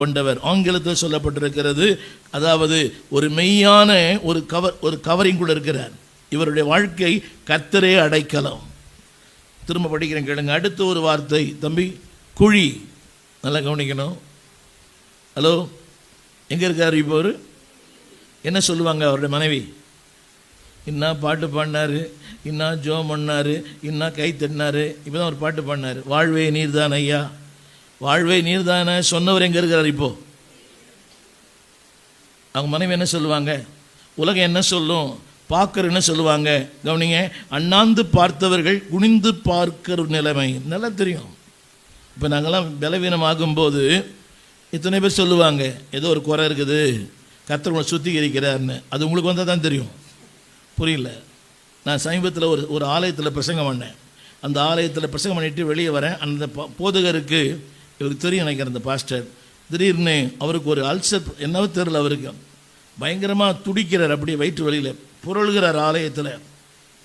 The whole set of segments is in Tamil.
கொண்டவர். ஆங்கிலத்தில் சொல்லப்பட்டிருக்கிறது, அதாவது ஒரு மெய்யான ஒரு கவரிங் கூட இருக்கிறார். இவருடைய வாழ்க்கை கர்த்தரே அடைக்கலம். திரும்ப படிக்கிறேன் கேளுங்க. அடுத்த ஒரு வார்த்தை தம்பி, குழி. நல்லா கவனிக்கணும். ஹலோ, எங்கே இருக்கார் இப்போ? அவர் என்ன சொல்லுவாங்க? அவருடைய மனைவி இன்னா பாட்டு பாடினார், இன்னா ஜோம் பண்ணார், இன்னா கை தட்டினார். இப்போ தான் ஒரு பாட்டு பாடினார், வாழ்வே நீர்தான் ஐயா, வாழ்வே நீர்தான சொன்னவர் எங்கே இருக்கிறார் இப்போ? அவங்க மனைவி என்ன சொல்லுவாங்க? உலகம் என்ன சொல்லும்? பார்க்கற என்ன சொல்லுவாங்க? கவனிங்க, அண்ணாந்து பார்த்தவர்கள் குனிந்து பார்க்கிற நிலைமை நல்லா தெரியும். இப்போ நாங்கள்லாம் பலவீனமாகும்போது இத்தனை பேர் சொல்லுவாங்க, ஏதோ ஒரு குறை இருக்குது, கர்த்தர் உங்களை சுத்திகரிக்கிறார்னு. அது உங்களுக்கு வந்தால் தான் தெரியும். புரியல. நான் சமீபத்தில் ஒரு ஆலயத்தில் பிரசங்கம் பண்ணேன். அந்த ஆலயத்தில் பிரசங்கம் பண்ணிட்டு வெளியே வரேன். அந்த போதகருக்கு இவருக்கு தெரியும் நினைக்கிறேன், அந்த பாஸ்டர். திடீர்னு அவருக்கு ஒரு அல்சர் என்னவோ தெரியல, அவருக்கு பயங்கரமாக துடிக்கிறார், அப்படியே வயிற்று வழியில் புரளுகிறார் ஆலயத்தில்.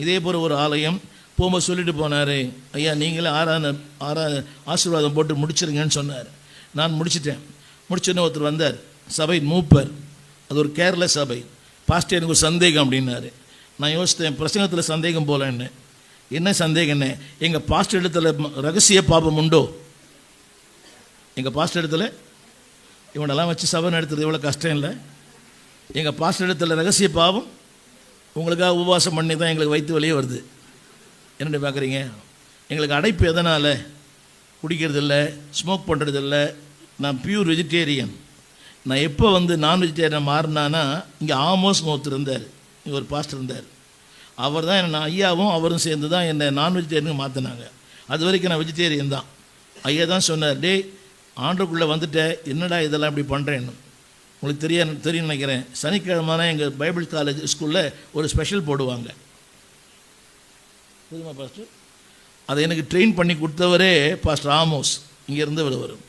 இதே போல் ஒரு ஆலயம் போகும்போது சொல்லிட்டு போனார், ஐயா நீங்களே ஆசீர்வாதம் போட்டு முடிச்சிருங்கன்னு சொன்னார். நான் முடிச்சிட்டேன். முடிச்சோன்னே ஒருத்தர் வந்தார், சபை மூப்பர், அது ஒரு கேரள சபை. பாஸ்டர் எனக்கு ஒரு சந்தேகம் அப்படின்னாரு. நான் யோசித்தேன், பிரசங்கத்தில் சந்தேகம் போலன்னு. என்ன சந்தேகம்? என்ன, எங்கள் பாஸ்டர் இடத்துல ரகசிய பாபம் உண்டோ? எங்கள் பாஸ்டர் இடத்துல இவனெல்லாம் வச்சு சபை நடத்துறது இவ்வளோ கஷ்டம் இல்லை. எங்கள் பாஸ்டர் இடத்துல ரகசிய பாவம், உங்களுக்காக உபவாசம் பண்ணி தான் எங்களுக்கு வயிற்று வெளியே வருது. என்னென்ன பார்க்குறீங்க? எங்களுக்கு அடைப்பு எதனால்? குடிக்கிறதில்ல, ஸ்மோக் பண்ணுறதில்ல. நான் பியூர் வெஜிடேரியன். நான் எப்போ நான் வெஜிடேரியன் மாறினானா, இங்கே ஆமோஸ் ஒருத்தர் இருந்தார், இங்கே ஒரு பாஸ்டர் இருந்தார். அவர் தான் என்ன, ஐயாவும் அவரும் சேர்ந்து தான் என்னை நான் வெஜிடேரியனுக்கு மாற்றினாங்க. அது வரைக்கும் நான் வெஜிடேரியன் தான். ஐயா தான் சொன்னார், டே ஆண்டுக்குள்ளே வந்துட்டேன், என்னடா இதெல்லாம் இப்படி பண்ணுறேன்னு. உங்களுக்கு தெரியும் நினைக்கிறேன், சனிக்கிழமை எங்கள் பைபிள் காலேஜ் ஸ்கூலில் ஒரு ஸ்பெஷல் போடுவாங்க, புரியுமா பாஸ்டர்? அதை எனக்கு ட்ரெயின் பண்ணி கொடுத்தவரே பாஸ்டர் ஆமோஸ், இங்கே இருந்தவர் வரும்.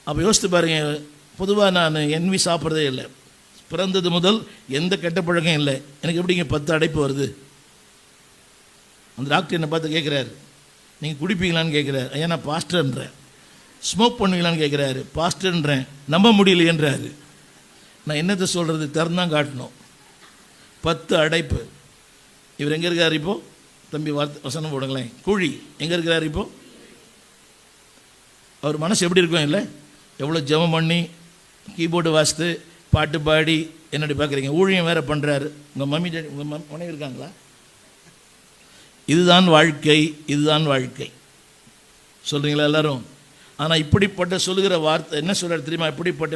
அப்போ யோசித்து பாருங்கள், பொதுவாக நான் என்வி சாப்பிட்றதே இல்லை, பிறந்தது முதல் எந்த கெட்ட பழக்கம் இல்லை. எனக்கு எப்படிங்க 10 அடைப்பு வருது? அந்த டாக்டர் என்னை பார்த்து கேட்குறாரு, நீங்கள் குடிப்பீங்களான்னு கேட்குறாரு. ஐயா நான் பாஸ்டர்ன்றேன். ஸ்மோக் பண்ணுவீங்களான்னு கேட்குறாரு, பாஸ்டர்ன்றேன். நம்ப முடியலையன்றாரு. நான் என்னத்தை சொல்கிறது? திறந்தான் காட்டணும். 10 அடைப்பு. இவர் எங்கே இருக்கார் இப்போது? தம்பி வசனம் போடுங்களேன். குழி. எங்கே இருக்கிறார் இப்போது? அவர் மனசு எப்படி இருக்கும் இல்லை? எவ்வளோ ஜெபம் பண்ணி கீபோர்டு வாசித்து பாட்டு பாடி என்னடி பார்க்குறீங்க, ஊழியம் வேறு பண்ணுறாரு. உங்கள் மனைவி இருக்காங்களா? இதுதான் வாழ்க்கை, இதுதான் வாழ்க்கை சொல்கிறீங்களா எல்லாரும்? ஆனால் இப்படிப்பட்ட சொல்லுகிற வார்த்தை என்ன சொல்கிறார் தெரியுமா? இப்படிப்பட்ட